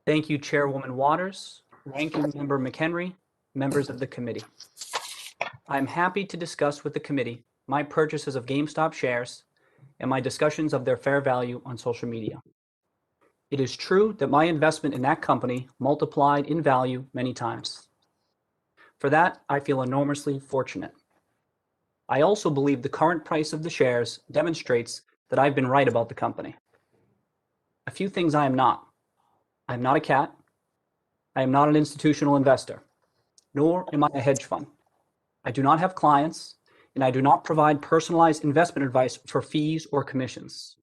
Thank you, Chairwoman Waters, Ranking Member McHenry, members of the committee. I'm happy to discuss with the committee my purchases of GameStop shares and my discussions of their fair value on social media. It is true that my investment in that company multiplied in value many times. For that, I feel enormously fortunate. I also believe the current price of the shares demonstrates that I've been right about the company. A few things I am not. I am not a cat. I am not an institutional investor, nor am I a hedge fund. I do not have clients, and I do not provide personalized investment advice for fees or commissions.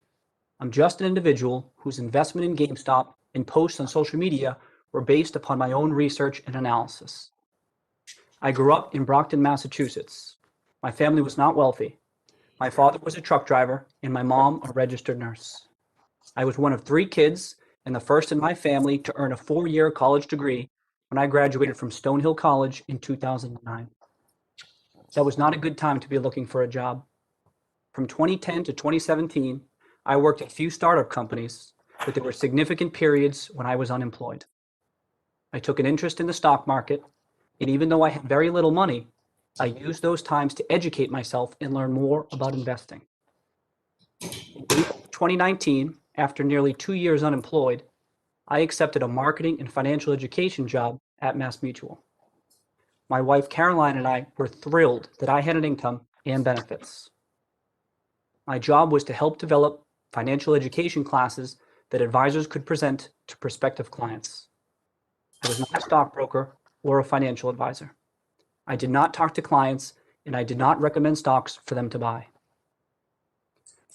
I'm just an individual whose investment in GameStop and posts on social media were based upon my own research and analysis. I grew up in Brockton, Massachusetts. My family was not wealthy. My father was a truck driver and my mom a registered nurse. I was one of 3 kids and the first in my family to earn a 4-year college degree when I graduated from Stonehill College in 2009. That was not a good time to be looking for a job. From 2010 to 2017, I worked at few startup companies, but there were significant periods when I was unemployed. I took an interest in the stock market, and even though I had very little money, I used those times to educate myself and learn more about investing. In April 2019, after nearly 2 years unemployed, I accepted a marketing and financial education job at MassMutual. My wife Caroline and I were thrilled that I had an income and benefits. My job was to help develop financial education classes that advisors could present to prospective clients. I was not a stockbroker or a financial advisor. I did not talk to clients, and I did not recommend stocks for them to buy.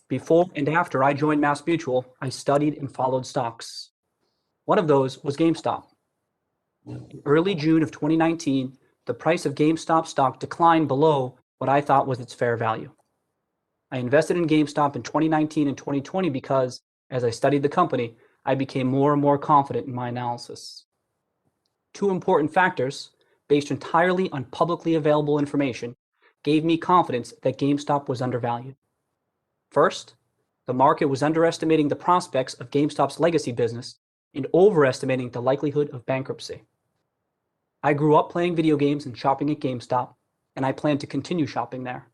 Before and after I joined MassMutual, I studied and followed stocks. One of those was GameStop. In early June of 2019, the price of GameStop stock declined below what I thought was its fair value. I invested in GameStop in 2019 and 2020 because, as I studied the company, I became more and more confident in my analysis. 2 important factors, based entirely on publicly available information, gave me confidence that GameStop was undervalued. First, the market was underestimating the prospects of GameStop's legacy business and overestimating the likelihood of bankruptcy. I grew up playing video games and shopping at GameStop, and I plan to continue shopping there.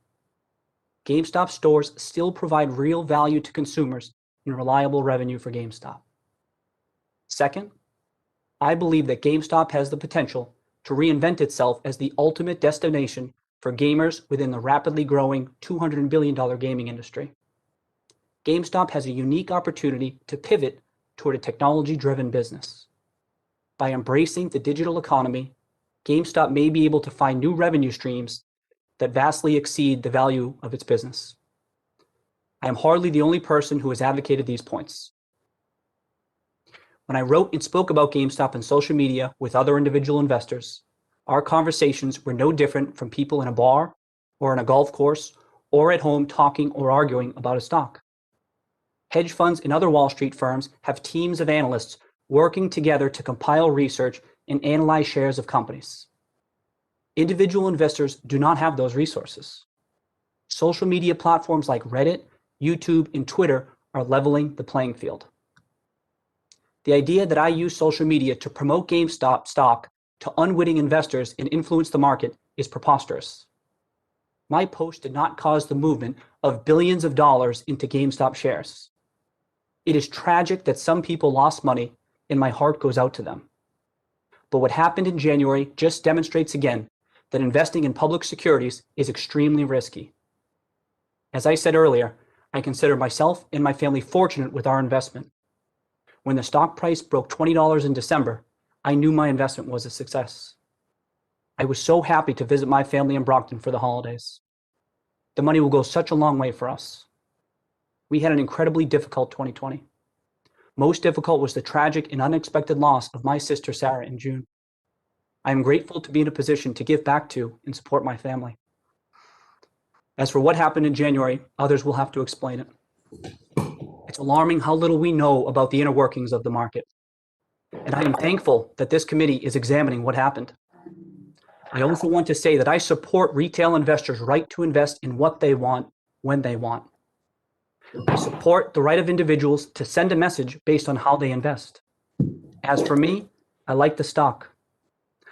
GameStop stores still provide real value to consumers and reliable revenue for GameStop. Second, I believe that GameStop has the potential to reinvent itself as the ultimate destination for gamers within the rapidly growing $200 billion gaming industry. GameStop has a unique opportunity to pivot toward a technology-driven business. By embracing the digital economy, GameStop may be able to find new revenue streams that vastly exceed the value of its business. I am hardly the only person who has advocated these points. When I wrote and spoke about GameStop on social media with other individual investors, our conversations were no different from people in a bar or on a golf course or at home talking or arguing about a stock. Hedge funds and other Wall Street firms have teams of analysts working together to compile research and analyze shares of companies. Individual investors do not have those resources. Social media platforms like Reddit, YouTube, and Twitter are leveling the playing field. The idea that I use social media to promote GameStop stock to unwitting investors and influence the market is preposterous. My post did not cause the movement of billions of dollars into GameStop shares. It is tragic that some people lost money, and my heart goes out to them. But what happened in January just demonstrates again that investing in public securities is extremely risky. As I said earlier, I consider myself and my family fortunate with our investment. When the stock price broke $20 in December, I knew my investment was a success. I was so happy to visit my family in Brockton for the holidays. The money will go such a long way for us. We had an incredibly difficult 2020. Most difficult was the tragic and unexpected loss of my sister Sarah in June. I am grateful to be in a position to give back to and support my family. As for what happened in January, others will have to explain it. It's alarming how little we know about the inner workings of the market. And I am thankful that this committee is examining what happened. I also want to say that I support retail investors' right to invest in what they want, when they want. I support the right of individuals to send a message based on how they invest. As for me, I like the stock.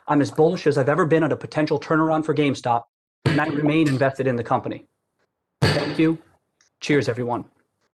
I'm as bullish as I've ever been on a potential turnaround for GameStop, and I remain invested in the company. Thank you. Cheers, everyone.